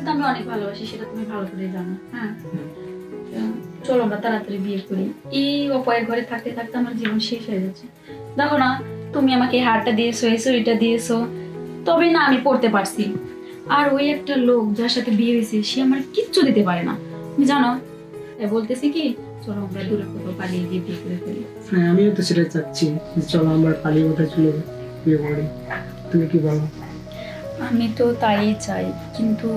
তো আমি অনেক ভালোবাসি, সেটা তুমি ভালো করে জানো। হ্যাঁ, চলো আমরা তাড়াতাড়ি বিয়ে করি। এই অপয়ের ঘরে থাকতে থাকতে আমার জীবন শেষ হয়ে যাচ্ছে। দেখো না, তুমি আমাকে এই হারটা দিয়েছো, এই চুড়িটা দিয়েছো, তবে না আমি পড়তে পারছি। আর ওই একটা লোক যার সাথে বিয়ে হয়েছে, সে আমার কিচ্ছু দিতে পারে না, তুমি জানো। তাই বলতেছি কি, চলো আমরা দূরে কোথাও পালিয়ে গিয়ে বিয়ে করে ফেলি। হ্যাঁ, আমিও তো সেটাই চাচ্ছি, চলো আমরা পালিয়ে কোথায় চলে বিয়ে করি। তুমি কি বলো? আমি তো তাই চাই, কিন্তু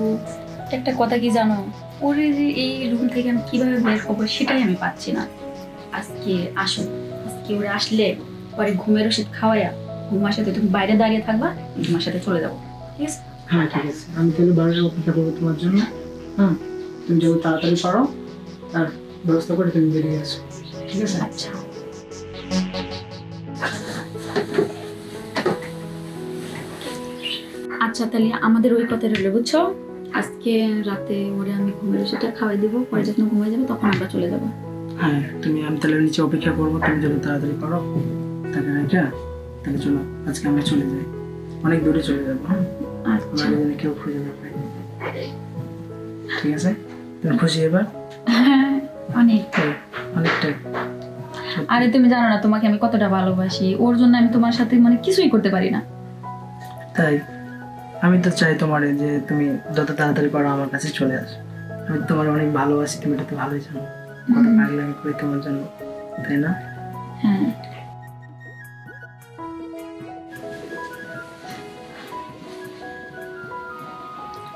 একটা কথা কি জানো, ওরে যে এই রুম থেকে আমি কিভাবে বের করবো সেটাই আমি পাচ্ছি না। আজকে আসো, আজকে ওরে আসলে পরে ঘুমের ওষুধ খাওয়াইয়া ঘুমার সাথে তুমি বাইরে দাঁড়িয়ে থাকবা, ঘুমার সাথে চলে যাবো, ঠিক আছে? হ্যাঁ ঠিক আছে, আমি তাহলে বাড়ির অপেক্ষা করবো তোমার জন্য। হ্যাঁ, তুমি যত তাড়াতাড়ি পারো আর ব্যবস্থা করে তুমি বেরিয়ে আসো, ঠিক আছে? আচ্ছা, আচ্ছা তাহলে আমাদের ওই কথা রইলো, বুঝছো? আজকে রাতে ওরে আমি ঘুমের ওষুধটা খাওয়াই দেবো, পরে যখন ঘুমাই যাবে তখন আমরা চলে যাবো। হ্যাঁ, আমি তাহলে নিচে অপেক্ষা করবো, তুমি যত তাড়াতাড়ি পারো তাকে রেখে তাহলে চলো আজকে আমরা চলে যাই, অনেক দূরে চলে যাবো। হ্যাঁ, আচ্ছা, আমাদের জন্য কেউ খুঁজে না পাই, ঠিক আছে? তুমি খুশি এবার? হ্যাঁ অনেক। অনেকটাই। আরে তুমি জানো না তোমাকে আমি কতটা ভালোবাসি, ওর জন্য আমি তোমার সাথে মানে কিছুই করতে পারি না। তাই আমি তো চাই তোমার যে তুমি যত তাড়াতাড়ি পারো আমার কাছে চলে আসো। আমি তোমার অনেক ভালোবাসি, তুমি এটা তো ভালোই জানো, কত পাগল আমি করি তোমার জন্য, তাই না? হ্যাঁ,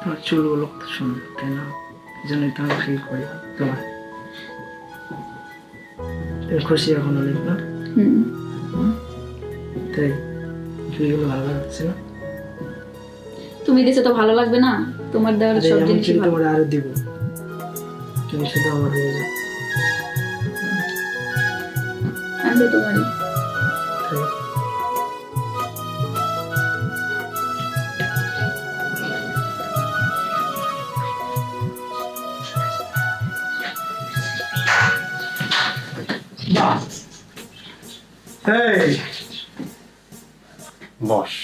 তোমার চুলগুলো কত সুন্দর, তাই না? এই জন্যই তো আমি ফিল করি তোমার। তুমি খুশি এখন অনেক না? তাই চুলগুলো ভালো লাগছে না? তুমি দিছে তো ভালো লাগবে না? তোমার দেওয়ার সব আমি জিনিস চুল তোমার আরো দিব, তুমি শুধু আমার হয়ে যাও। আমি তো তোমারই। তাই এই বস।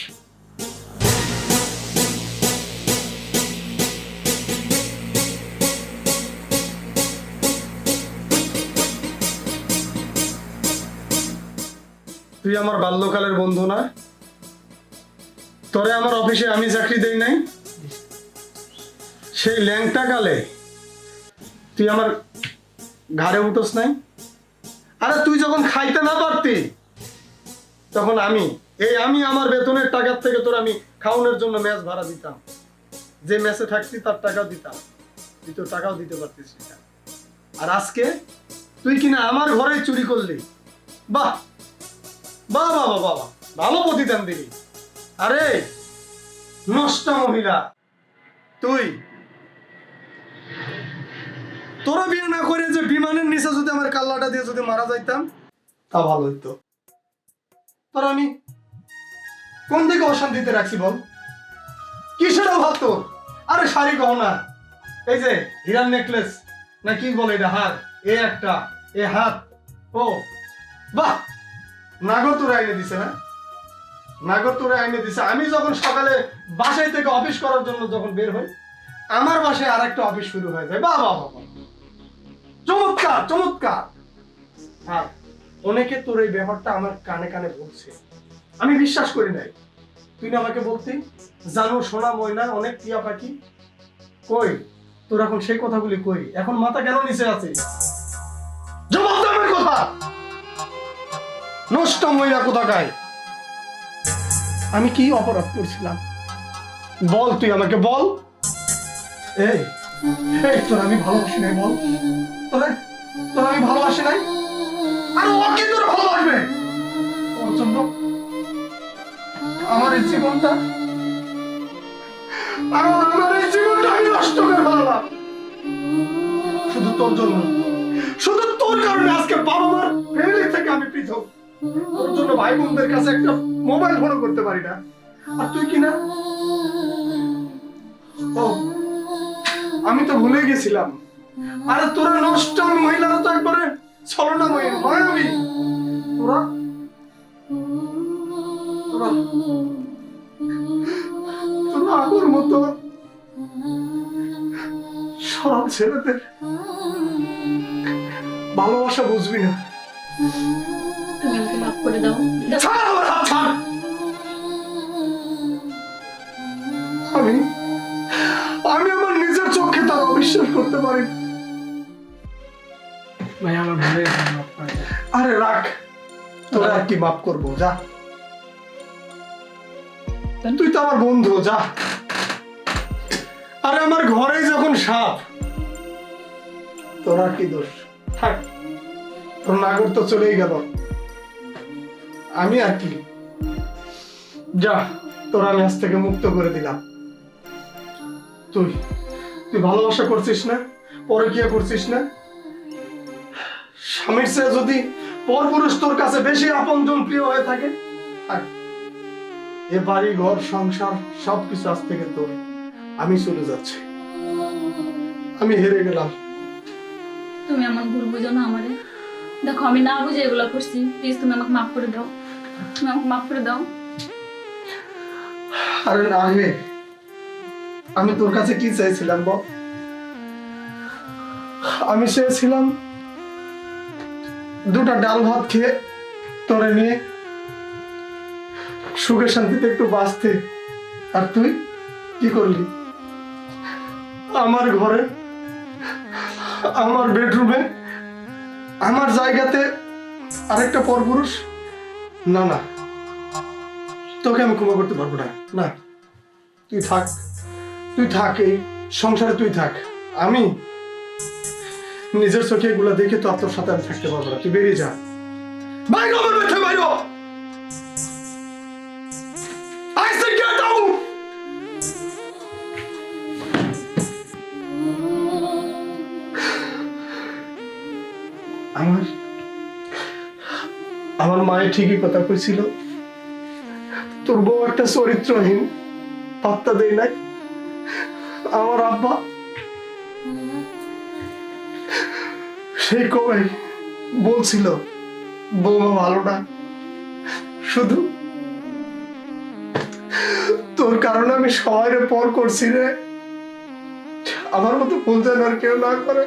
তুই আমার বাল্যকালের বন্ধু না? তোরে আমার অফিসে আমি চাকরি দেই নাই? সেই ল্যাংটা কালে তুই আমার ঘাড়ে উঠোস নাই? আরে তুই যখন খাইতে না পারতি তখন আমি আমার বেতনের টাকার থেকে তোর আমি খাওয়ানোর জন্য মেস ভাড়া দিতাম, যে মেসে থাকতি তার টাকাও দিতাম, তুই তো টাকাও দিতে পারতিস না। আর আজকে তুই কিনা আমার ঘরে চুরি করলি। বাহ বাহ বাহ বাহ বাহ, ভালো প্রতিদান দিলি। আরে নষ্ট মহিলা, তুই তোরা বিয়ে না করে যে বিমানের নিচে যদি আমার কাল্লাটা দিয়ে যদি মারা যাইতাম তা ভালো হইতো। তোর আমি কোন দিকে অশান্তিতে রাখছি বল? কিসের অভাব তোর? আরে শাড়ি গহনা, এই যে হীরার নেকলেস না কি বলে এটা, হার, এ একটা, এ হাত, ও বাহ, নাগর তোরা এনে দিছে না? নাগর তোরা এনে দিছে। আমি যখন সকালে বাসায় থেকে অফিস করার জন্য যখন বের হই, আমার বাসায় আর একটা অফিস শুরু হয়ে যায়। বাহ বাহ বাহ, চমৎকার চমৎকার। আর অনেকে তোর এই ব্যাপারটা আমার কানে কানে বলছে, আমি বিশ্বাস করি নাই। তুই না আমাকে বলতি জানো সোনা ময়না অনেক টিয়া পাখি, কই তোর এখন সেই কথাগুলি কই? এখন মাথা কেন নিচে আছে? জবাব দে আমার কথা। নষ্ট মহিলা কোথাকায়, আমি কি অপরাধ করছিলাম বল? তুই আমাকে বল। এই এই তোর আমি ভালোবাসি নাই বল? তোর আমি ভালোবাসি নাই? আর ও কি তোর ভালোবাসবে? ওর জন্য আমার এই জীবনটা, আর আমার এই জীবনটা আমি নষ্ট করে ফেললাম শুধু তোর জন্য। শুধু তোর কারণে আজকে বাবা মার ফ্যামিলি থেকে আমি পৃথক। তোর জন্য ভাই বোনদের কাছে একটা মোবাইল ফোন করতে পারি না। আর তুই কি না, ও আমি তো ভুলে গেছিলাম। আরে তোরা নষ্ট মহিলারা তো একবারে ছলনা মহিলা নয়। আমি তোরা তোরা তোরা আগের মতো ছেলেদের ভালোবাসা বুঝবি না। তুমি আমাকে মাফ করে দাও। ছাড় আমার হাত, ছাড়। আমি আমি আমার নিজের চোখে তার অবিশ্বাস করতে পারি না। ভাই আমার ভুলে গেছে, মাফ করে দাও। আরে রাখ, তোরা আর কি মাফ করবো, যা। তুই তো আমার বন্ধু, যা। আরে আমার ঘরে যখন সাপ, তোরা কি দোষ? থাক, তোর নাগর তো চলেই গেল, আমি আর কি। যা, তোরা আমি আজ থেকে মুক্ত করে দিলাম। তুই তুই ভালোবাসা করছিস না, পরকীয়া করছিস না। স্বামীর চেয়ে যদি পরপুরুষ তোর কাছে বেশি আপনজন প্রিয় হয়ে থাকে, থাক। এ বাড়ি ঘর সংসার সবকিছু আজ থেকে তোর। আমি চলে যাচ্ছি, আমি হেরে গেলাম। তুমি আমার ভুল বুঝো না আমারে। দেখো আমি না বুঝে এগুলো করছি, প্লিজ তুমি আমাকে মাফ করে দাও। তুমি আমাকে মাফ করে দাও। আরে না হে, আমি তোর কাছে কি চাইছিলাম বল? আমি চেয়েছিলাম দুটা ডাল ভাত খেয়ে তোরে নিয়ে সুখে শান্তিতে একটু বাঁচতে। আর তুই কি করলি? আমার ঘরে, আমার বেডরুমে, আমার জায়গাতে আরেকটা পরপুরুষ। না না, তোকে আমি ক্ষমা করতে পারবো না। না, তুই থাক, তুই থাক, এই সংসারে তুই থাক। আমি নিজের চোখে এগুলো দেখে তো তোর সাথে আমি থাকতে পারবো না। তুই বেরিয়ে যা, বাইরে আমার বেঁচে বাইরে। I said get out! আমার মায়ের ঠিকই কথা কইছিল, তোর বউ একটা চরিত্রহীন, পাত্তা দেয় নাই। আমার আব্বা সেই কবে বলছিল বৌমা ভালো না, শুধু তোর কারণে আমি সবাই পর করছি রে। আমার মতো ভুল যেন আর কেউ না করে।